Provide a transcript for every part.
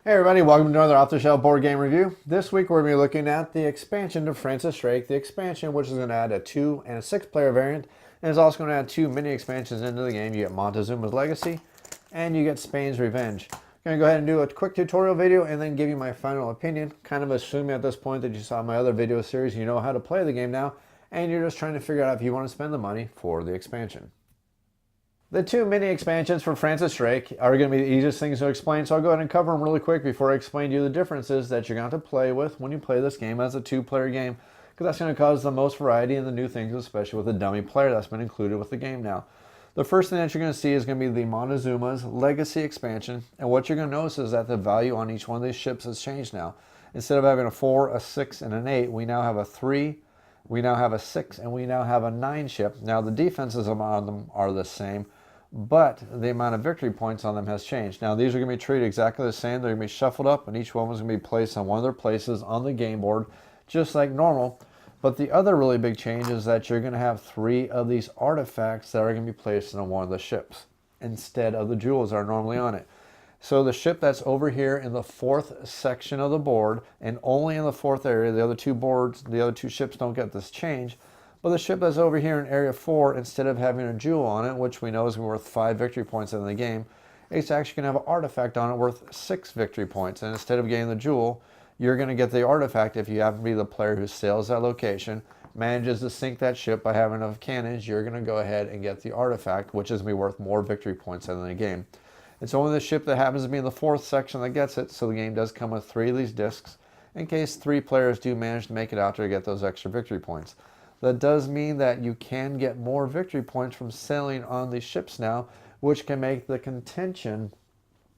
Hey everybody, welcome to another off-the-shelf board game review. This week we're going to be looking at the expansion to Francis Drake, the expansion which is going to add a 2 and a 6 player variant, and is also going to add 2 mini expansions into the game. You get Montezuma's Legacy, and you get Spain's Revenge. I'm going to go ahead and do a quick tutorial video and then give you my final opinion, kind of assuming at this point that you saw my other video series, you know how to play the game now, and you're just trying to figure out if you want to spend the money for the expansion. The 2 mini expansions for Francis Drake are going to be the easiest things to explain, so I'll go ahead and cover them really quick before I explain to you the differences that you're going to have to play with when you play this game as a 2-player game, because that's going to cause the most variety in the new things, especially with the dummy player that's been included with the game now. The first thing that you're going to see is going to be the Montezuma's Legacy expansion, and what you're going to notice is that the value on each one of these ships has changed now. Instead of having a 4, a 6, and an 8, we now have a 3, we now have a 6, and we now have a 9 ship. Now the defenses on them are the same, but the amount of victory points on them has changed. Now these are going to be treated exactly the same. They're going to be shuffled up, and each one is going to be placed on one of their places on the game board, just like normal. But the other really big change is that you're going to have 3 of these artifacts that are going to be placed on one of the ships instead of the jewels that are normally on it. So the ship that's over here in the 4th section of the board, and only in the 4th area, the other 2 boards, the other 2 ships don't get this change. But the ship that's over here in Area 4, instead of having a jewel on it, which we know is worth 5 victory points in the game, it's actually going to have an artifact on it worth 6 victory points. And instead of getting the jewel, you're going to get the artifact if you happen to be the player who sails that location, manages to sink that ship by having enough cannons. You're going to go ahead and get the artifact, which is going to be worth more victory points in the game. It's only the ship that happens to be in the 4th section that gets it, so the game does come with 3 of these discs, in case 3 players do manage to make it out there to get those extra victory points. That does mean that you can get more victory points from sailing on these ships now, which can make the contention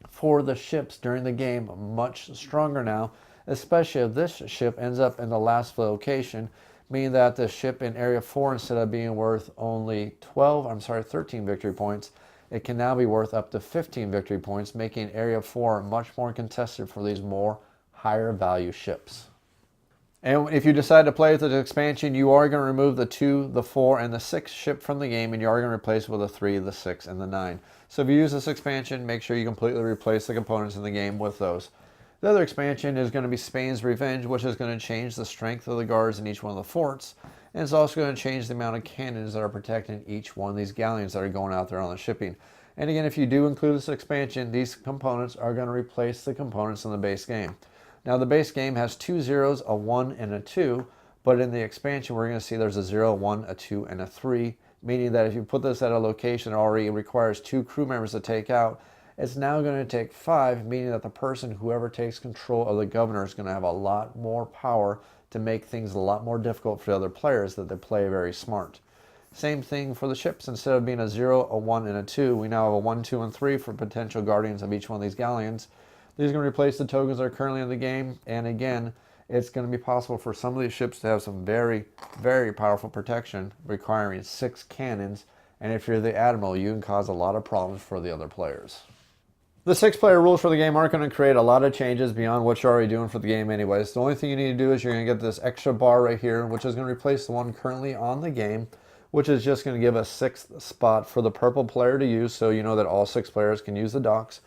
for the ships during the game much stronger now, especially if this ship ends up in the last location, meaning that the ship in Area 4, instead of being worth only 13 victory points, it can now be worth up to 15 victory points, making Area 4 much more contested for these more higher value ships. And if you decide to play with the expansion, you are going to remove the 2, the 4, and the 6 ship from the game, and you are going to replace it with a 3, the 6, and the 9. So if you use this expansion, make sure you completely replace the components in the game with those. The other expansion is going to be Spain's Revenge, which is going to change the strength of the guards in each one of the forts, and it's also going to change the amount of cannons that are protecting each one of these galleons that are going out there on the shipping. And again, if you do include this expansion, these components are going to replace the components in the base game. Now the base game has 2 zeros, a 1, and a 2, but in the expansion we're going to see there's a 0, 1, a 2, and a 3, meaning that if you put this at a location that already requires 2 crew members to take out, it's now going to take 5, meaning that the person, whoever takes control of the governor, is going to have a lot more power to make things a lot more difficult for the other players that they play very smart. Same thing for the ships. Instead of being a 0, a 1, and a 2, we now have a 1, 2, and 3 for potential guardians of each one of these galleons. These are going to replace the tokens that are currently in the game, and again, it's going to be possible for some of these ships to have some very, very powerful protection requiring 6 cannons, and if you're the admiral, you can cause a lot of problems for the other players. The 6-player rules for the game aren't going to create a lot of changes beyond what you're already doing for the game anyways. The only thing you need to do is you're going to get this extra bar right here, which is going to replace the one currently on the game, which is just going to give a 6th spot for the purple player to use, so you know that all 6 players can use the docks.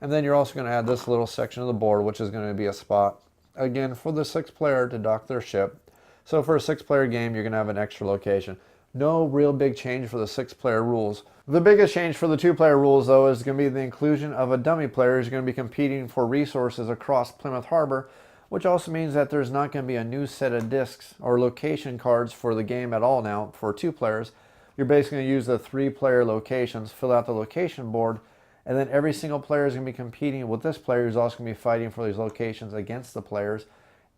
And then you're also going to add this little section of the board, which is going to be a spot, again, for the 6th player to dock their ship. So for a 6-player game, you're going to have an extra location. No real big change for the 6-player rules. The biggest change for the 2-player rules, though, is going to be the inclusion of a dummy player who's going to be competing for resources across Plymouth Harbor, which also means that there's not going to be a new set of discs or location cards for the game at all now for 2 players. You're basically going to use the 3-player locations, fill out the location board, and then every single player is going to be competing with this player who's also going to be fighting for these locations against the players.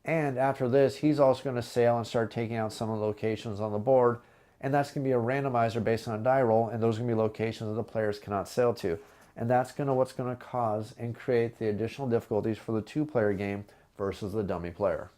And after this, he's also going to sail and start taking out some of the locations on the board. And that's going to be a randomizer based on a die roll, and those are going to be locations that the players cannot sail to. And that's what's going to cause and create the additional difficulties for the 2-player game versus the dummy player.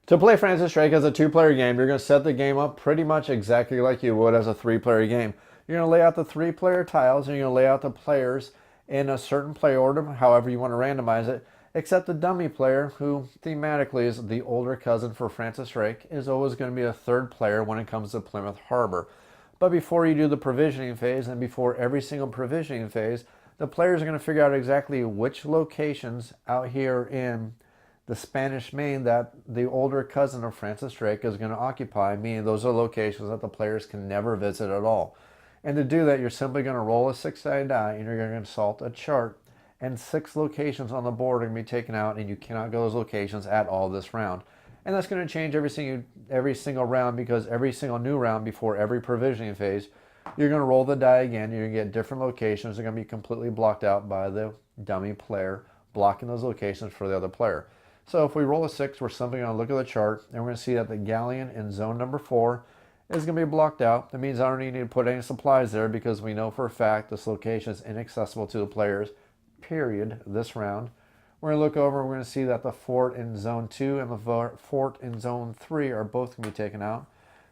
To play Francis Drake as a 2-player game, you're going to set the game up pretty much exactly like you would as a 3-player game. You're going to lay out the 3-player tiles, and you're going to lay out the players in a certain play order, however you want to randomize it, except the dummy player, who thematically is the older cousin for Francis Drake, is always going to be a 3rd player when it comes to Plymouth Harbor. But before you do the provisioning phase, and before every single provisioning phase, the players are going to figure out exactly which locations out here in the Spanish Main that the older cousin of Francis Drake is going to occupy, meaning those are locations that the players can never visit at all. And to do that, you're simply going to roll a 6-sided die and you're going to consult a chart, and 6 locations on the board are going to be taken out, and you cannot go those locations at all this round. And that's going to change every single round, because every single new round before every provisioning phase, you're going to roll the die again. You're going to get different locations. They're going to be completely blocked out by the dummy player, blocking those locations for the other player. So if we roll a 6, we're simply going to look at the chart, and we're going to see that the galleon in zone number 4 is going to be blocked out. That means I don't need to put any supplies there, because we know for a fact this location is inaccessible to the players, period, this round. We're going to look over, and we're going to see that the fort in zone 2 and the fort in zone 3 are both going to be taken out.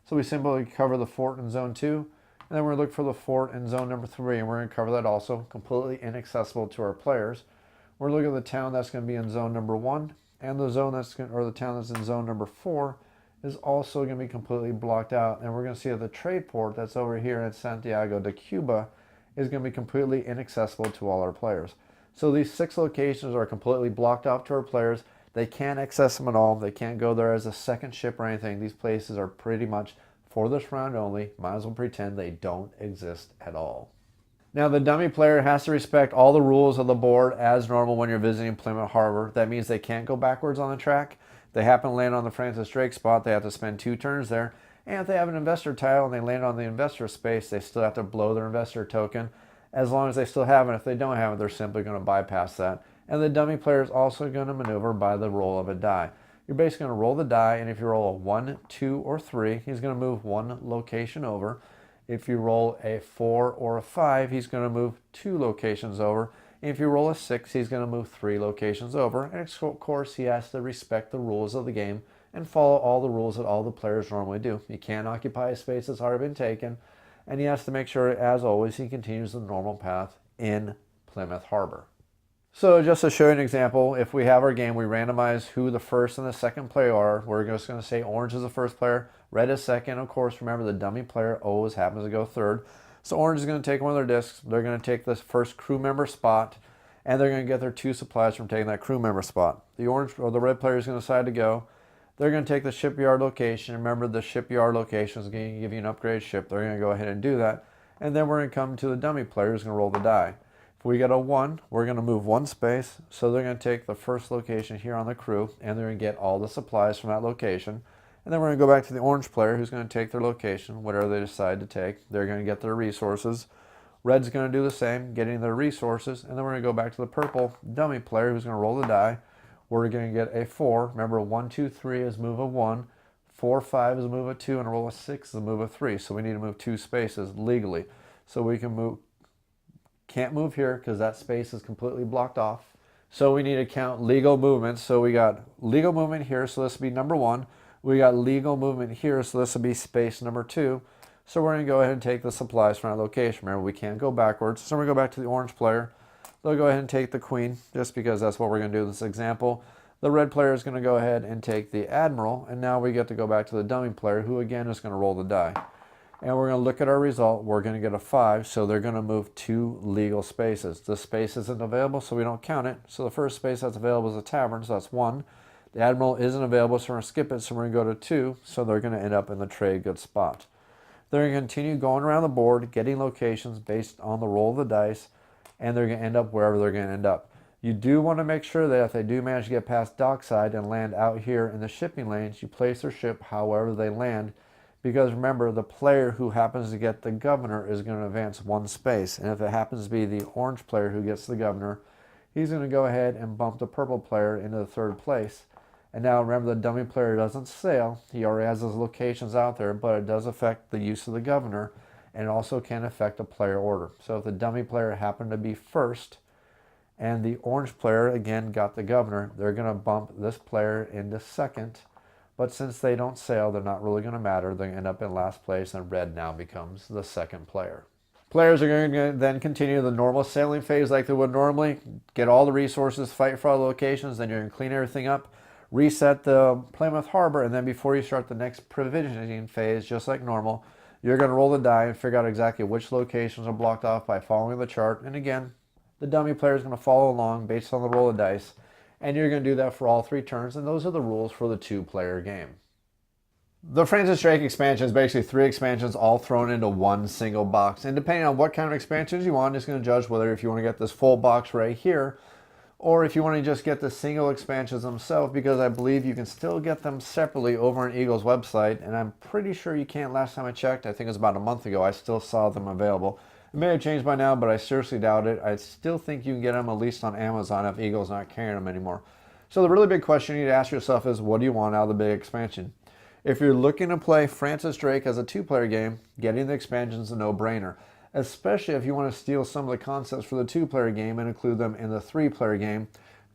So we simply cover the fort in zone 2, and then we're going to look for the fort in zone number 3, and we're going to cover that also, completely inaccessible to our players. We're looking at the town that's going to be in zone number 1, and the zone the town that's in zone number 4 is also going to be completely blocked out. And we're going to see that the trade port that's over here in Santiago de Cuba is going to be completely inaccessible to all our players. So these 6 locations are completely blocked off to our players. They can't access them at all. They can't go there as a second ship or anything. These places are pretty much for this round only. Might as well pretend they don't exist at all. Now, the dummy player has to respect all the rules of the board as normal when you're visiting Plymouth Harbor. That means they can't go backwards on the track. If they happen to land on the Francis Drake spot, they have to spend 2 turns there. And if they have an investor tile and they land on the investor space, they still have to blow their investor token, as long as they still have it. If they don't have it, they're simply going to bypass that. And the dummy player is also going to maneuver by the roll of a die. You're basically going to roll the die, and if you roll a 1, 2, or 3, he's going to move 1 location over. If you roll a 4 or a 5, he's going to move 2 locations over. And if you roll a 6, he's going to move 3 locations over. And of course, he has to respect the rules of the game and follow all the rules that all the players normally do. He can't occupy a space that's already been taken. And he has to make sure, as always, he continues the normal path in Plymouth Harbor. So just to show you an example, if we have our game, we randomize who the first and the second player are. We're just going to say orange is the first player, red is second. Of course, remember the dummy player always happens to go third. So orange is going to take one of their discs. They're going to take this first crew member spot, and they're going to get their 2 supplies from taking that crew member spot. The orange or the red player is going to decide to go. They're going to take the shipyard location. Remember, the shipyard location is going to give you an upgraded ship. They're going to go ahead and do that. And then we're going to come to the dummy player who's going to roll the die. If we get a 1, we're going to move 1 space. So they're going to take the first location here on the crew, and they're going to get all the supplies from that location. And then we're going to go back to the orange player who's going to take their location, whatever they decide to take. They're going to get their resources. Red's going to do the same, getting their resources. And then we're going to go back to the purple dummy player who's going to roll the die. We're going to get a 4. Remember, 1, 2, 3 is move of 1. 4, 5 is move of 2. And a roll of 6 is a move of 3. So we need to move 2 spaces legally. So we can move. Can't move here because that space is completely blocked off. So we need to count legal movements. So we got legal movement here, so this will be number 1. We got legal movement here, so this will be space number 2. So we're going to go ahead and take the supplies from our location. Remember, we can't go backwards. So we're going to go back to the orange player. They'll go ahead and take the queen, just because that's what we're going to do in this example. The red player is going to go ahead and take the admiral, and now we get to go back to the dummy player, who again is going to roll the die. And we're going to look at our result. We're going to get a 5, so they're going to move 2 legal spaces. The space isn't available, so we don't count it. So the first space that's available is a tavern, so that's 1. The admiral isn't available, so we're going to skip it, so we're going to go to 2, so they're going to end up in the trade goods spot. They're going to continue going around the board, getting locations based on the roll of the dice, and they're going to end up wherever they're going to end up. You do want to make sure that if they do manage to get past dockside and land out here in the shipping lanes, you place their ship however they land. Because remember, the player who happens to get the governor is going to advance 1 space. And if it happens to be the orange player who gets the governor, he's going to go ahead and bump the purple player into the 3rd place. And now remember, the dummy player doesn't sail. He already has his locations out there, but it does affect the use of the governor, and it also can affect a player order. So if the dummy player happened to be first, and the orange player, again, got the governor, they're going to bump this player into 2nd. But since they don't sail, they're not really going to matter. They end up in last place, and red now becomes the 2nd player. Players are going to then continue the normal sailing phase like they would normally. Get all the resources, fight for all the locations, then you're going to clean everything up, reset the Plymouth Harbor, and then before you start the next provisioning phase, just like normal, you're going to roll the die and figure out exactly which locations are blocked off by following the chart. And again, The dummy player is going to follow along based on the roll of dice, and you're going to do that for all 3 turns, and those are the rules for the 2-player game. The Francis Drake expansion is basically 3 expansions all thrown into one single box, and depending on what kind of expansions you want, it's going to judge whether if you want to get this full box right here, or if you want to just get the single expansions themselves, because I believe you can still get them separately over on Eagle's website, and I'm pretty sure you can't. Last time I checked, I think it was about a month ago, I still saw them available. It may have changed by now, but I seriously doubt it. I still think you can get them at least on Amazon if Eagle's not carrying them anymore. So the really big question you need to ask yourself is, what do you want out of the big expansion? If you're looking to play Francis Drake as a 2-player game, getting the expansion is a no-brainer, especially if you want to steal some of the concepts for the 2-player game and include them in the 3-player game,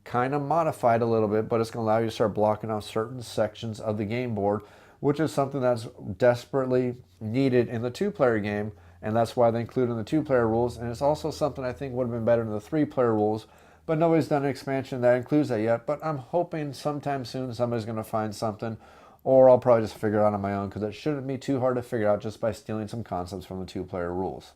kind of modified a little bit, but it's going to allow you to start blocking off certain sections of the game board, which is something that's desperately needed in the 2-player game, and that's why they include in the 2-player rules, and it's also something I think would have been better in the 3-player rules, but nobody's done an expansion that includes that yet, but I'm hoping sometime soon somebody's going to find something, or I'll probably just figure it out on my own, because it shouldn't be too hard to figure out just by stealing some concepts from the 2-player rules.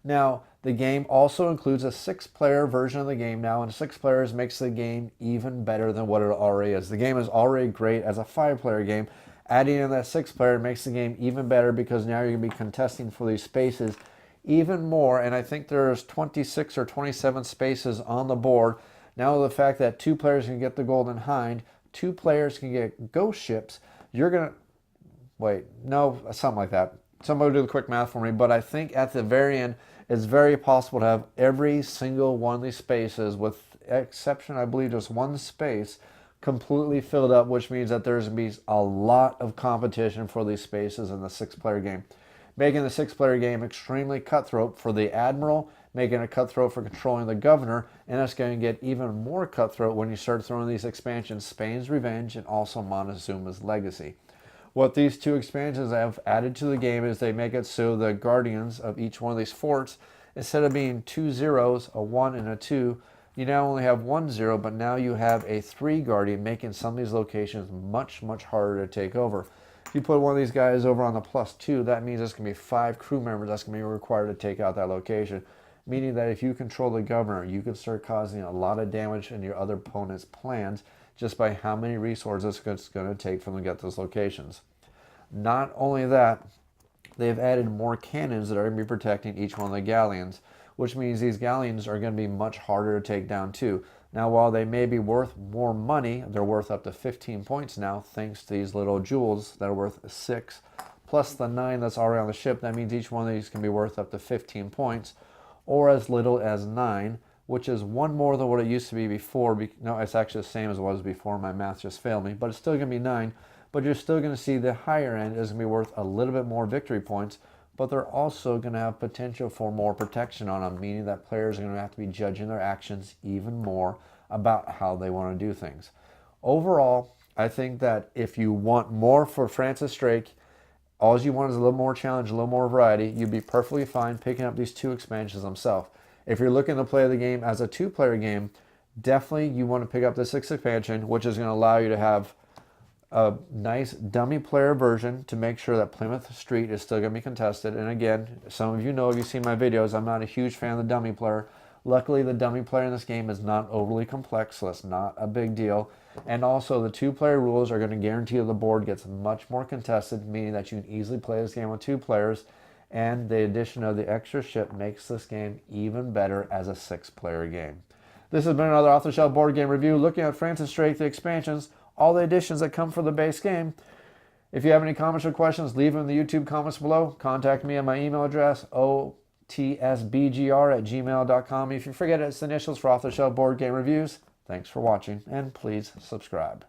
Now, the game also includes a 6-player version of the game now, and 6 players makes the game even better than what it already is. The game is already great as a 5-player game. Adding in that 6-player makes the game even better, because now you're going to be contesting for these spaces even more, and I think there's 26 or 27 spaces on the board. Now, the fact that 2 players can get the Golden Hind, 2 players can get ghost ships, you're going to... Wait, no, something like that. Somebody do the quick math for me, but I think at the very end, it's very possible to have every single one of these spaces, with exception, I believe, just 1 space, completely filled up, which means that there's going to be a lot of competition for these spaces in the 6-player game, making the 6-player game extremely cutthroat for the Admiral, making it cutthroat for controlling the Governor, and it's going to get even more cutthroat when you start throwing these expansions, Spain's Revenge and also Montezuma's Legacy. What these 2 expansions have added to the game is they make it so the guardians of each one of these forts, instead of being 2 zeros, a 1 and a 2, you now only have 1 0, but now you have a 3 guardian, making some of these locations much, much harder to take over. If you put one of these guys over on the +2, that means there's going to be 5 crew members that's going to be required to take out that location, meaning that if you control the Governor, you can start causing a lot of damage in your other opponent's plans just by how many resources it's going to take for them to get those locations. Not only that, they've added more cannons that are going to be protecting each one of the galleons, which means these galleons are going to be much harder to take down too. Now, while they may be worth more money, they're worth up to 15 points now, thanks to these little jewels that are worth 6, plus the 9 that's already on the ship. That means each one of these can be worth up to 15 points, or as little as 9, which is 1 more than what it used to be before. No, it's actually the same as it was before. My math just failed me, but it's still going to be 9. But you're still going to see the higher end is going to be worth a little bit more victory points, but they're also going to have potential for more protection on them, meaning that players are going to have to be judging their actions even more about how they want to do things. Overall, I think that if you want more for Francis Drake, all you want is a little more challenge, a little more variety, you'd be perfectly fine picking up these 2 expansions themselves. If you're looking to play the game as a 2-player game, definitely you want to pick up the 6th expansion, which is going to allow you to have a nice dummy player version to make sure that Plymouth Street is still going to be contested. And again, some of you know, if you've seen my videos, I'm not a huge fan of the dummy player. Luckily, the dummy player in this game is not overly complex, so that's not a big deal. And also, the 2-player rules are going to guarantee that the board gets much more contested, meaning that you can easily play this game with 2 players. And the addition of the extra ship makes this game even better as a 6-player game. This has been another off-the-shelf board game review looking at Francis Drake, the expansions, all the additions that come for the base game. If you have any comments or questions, leave them in the YouTube comments below. Contact me at my email address, otsbgr@gmail.com. If you forget it, it's the initials for Off the Shelf Board Game Reviews. Thanks for watching, and please subscribe.